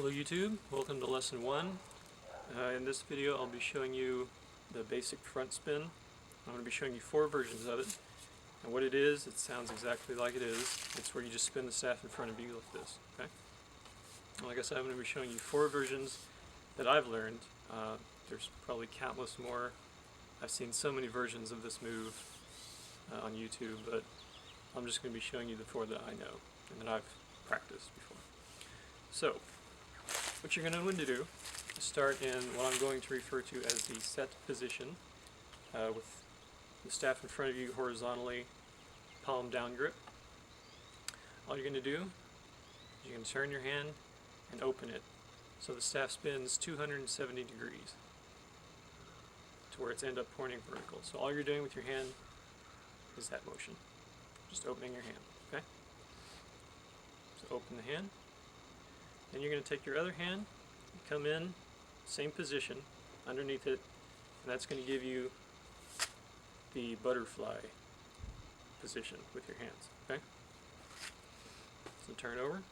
Hello YouTube, welcome to lesson 1. In this video I'll be showing you the basic front spin. I'm going to be showing you 4 versions of it. And what it is, it sounds exactly like it is. It's where you just spin the staff in front of you like this. Okay? And like I said, I'm going to be showing you 4 versions that I've learned. There's probably countless more. I've seen so many versions of this move on YouTube, but I'm just going to be showing you the 4 that I know and that I've practiced before. So, what you're going to want to do is start in what I'm going to refer to as the set position, with the staff in front of you horizontally, palm down grip. All you're going to do is you're going to turn your hand and open it so the staff spins 270 degrees to where it's end up pointing vertical. So all you're doing with your hand is that motion, just opening your hand. Okay? So open the hand. Then you're going to take your other hand, come in, same position, underneath it, and that's going to give you the butterfly position with your hands. Okay? So turn over,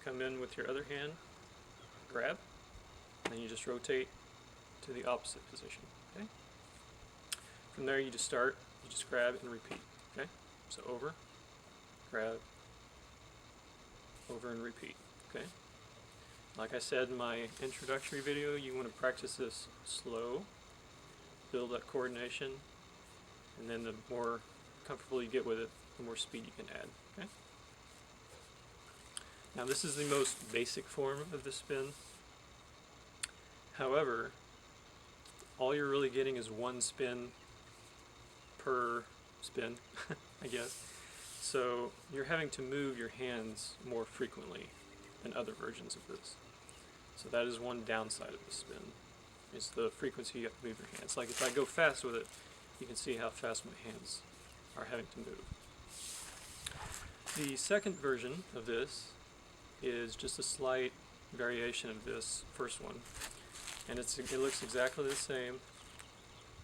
come in with your other hand, grab, and then you just rotate to the opposite position. Okay? From there you just start, you just grab and repeat. Okay? So over, grab, over and repeat. Okay? Like I said in my introductory video, you want to practice this slow, build that coordination, and then the more comfortable you get with it, the more speed you can add. Okay? Now this is the most basic form of the spin. However, all you're really getting is one spin per spin, I guess. So you're having to move your hands more frequently than other versions of this. So that is one downside of the spin. It's the frequency you have to move your hands. Like if I go fast with it, you can see how fast my hands are having to move. The second version of this is just a slight variation of this first one. And it looks exactly the same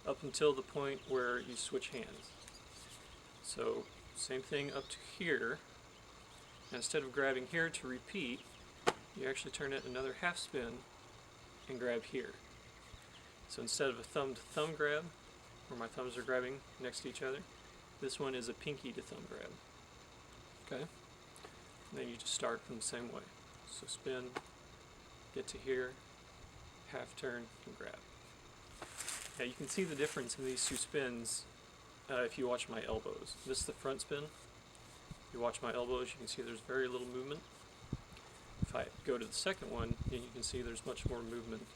up until the point where you switch hands. So same thing up to here. And instead of grabbing here to repeat, you actually turn it another half spin and grab here. So instead of a thumb to thumb grab, where my thumbs are grabbing next to each other, this one is a pinky to thumb grab. Okay? And then you just start from the same way. So spin, get to here, half turn, and grab. Now you can see the difference in these two spins if you watch my elbows. This is the front spin. If you watch my elbows, you can see there's very little movement. If I go to the second one, you can see there's much more movement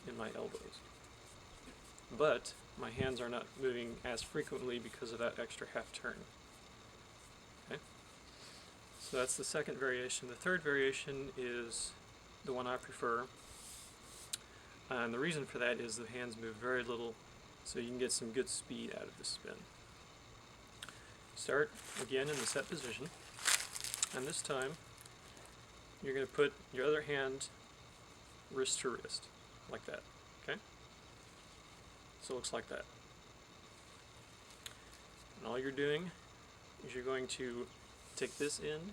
in my elbows. But my hands are not moving as frequently because of that extra half turn. Okay? So that's the second variation. The third variation is the one I prefer. And the reason for that is the hands move very little, so you can get some good speed out of the spin. Start again in the set position, and this time you're going to put your other hand wrist to wrist, like that. Okay? So it looks like that. And all you're doing is you're going to take this end,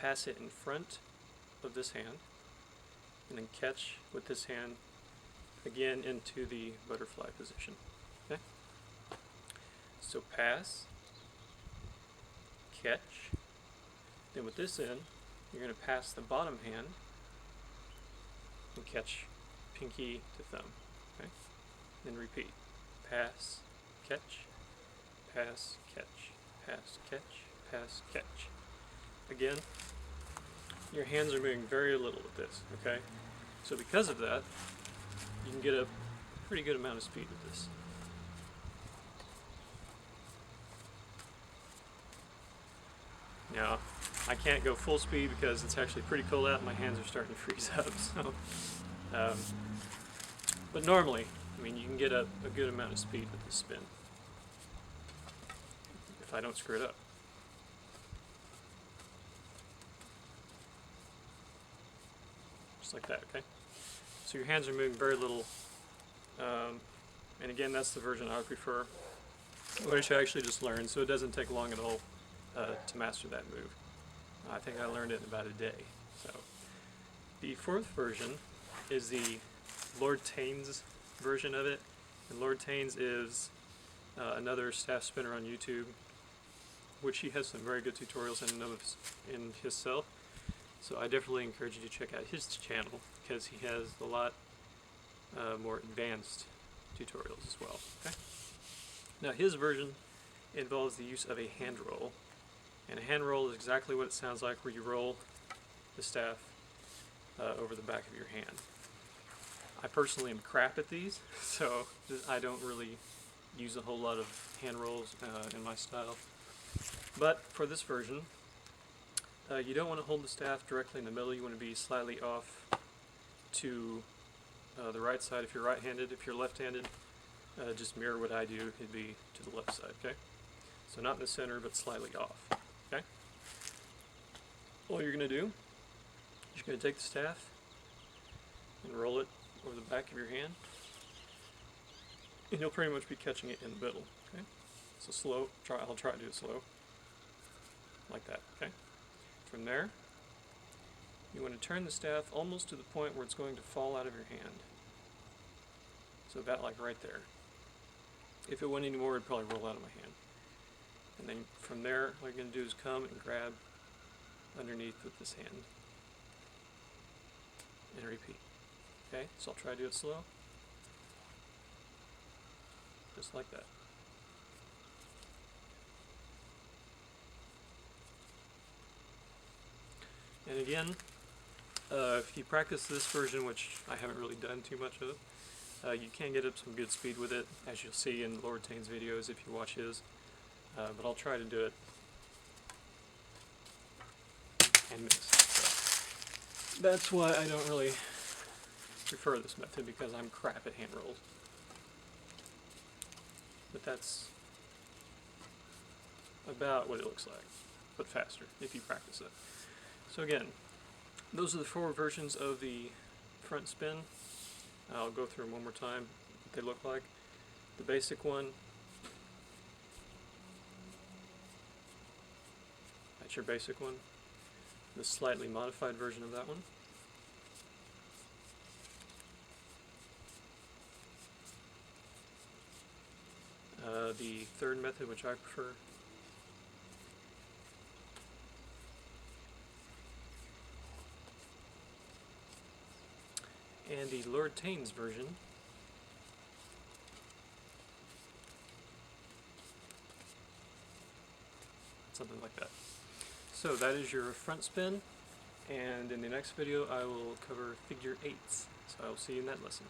pass it in front of this hand, and then catch with this hand again into the butterfly position. Okay? So pass, catch, then with this end, you're going to pass the bottom hand and catch pinky to thumb. Okay? Then repeat. Pass, catch, pass, catch, pass, catch, pass, catch. Again, your hands are moving very little with this. Okay? So because of that, you can get a pretty good amount of speed with this. Now, I can't go full speed because it's actually pretty cold out and my hands are starting to freeze up. So, but normally, I mean, you can get a good amount of speed with this spin if I don't screw it up. Just like that, okay? So your hands are moving very little, and again, that's the version I would prefer, which I actually just learned, so it doesn't take long at all to master that move. I think I learned it in about a day. So The fourth version is the lordtains version of it, and lordtains is another staff spinner on YouTube, which he has some very good tutorials in himself. So I definitely encourage you to check out his channel because he has a lot more advanced tutorials as well. Okay? Now his version involves the use of a hand roll, and a hand roll is exactly what it sounds like, where you roll the staff over the back of your hand. I personally am crap at these, so I don't really use a whole lot of hand rolls in my style. But for this version, you don't want to hold the staff directly in the middle. You want to be slightly off to the right side if you're right-handed. If you're left-handed, just mirror what I do. It'd be to the left side, okay? So not in the center, but slightly off, okay? All you're going to do, you're going to take the staff and roll it over the back of your hand, and you'll pretty much be catching it in the middle, okay? So slow, I'll try to do it slow, like that, okay? From there, you want to turn the staff almost to the point where it's going to fall out of your hand. So about like right there. If it went any more, it'd probably roll out of my hand. And then from there, all you're going to do is come and grab underneath with this hand. And repeat. Okay, so I'll try to do it slow. Just like that. And again, if you practice this version, which I haven't really done too much of, you can get up some good speed with it, as you'll see in lordtains videos if you watch his. But I'll try to do it and miss. So that's why I don't really prefer this method, because I'm crap at hand rolls. But that's about what it looks like, but faster if you practice it. So again, those are the 4 versions of the front spin. I'll go through them one more time, what they look like. The basic one, that's your basic one. The slightly modified version of that one. The third method, which I prefer. And the lordtains version. Something like that. So that is your front spin, and in the next video I will cover figure 8s. So I will see you in that lesson.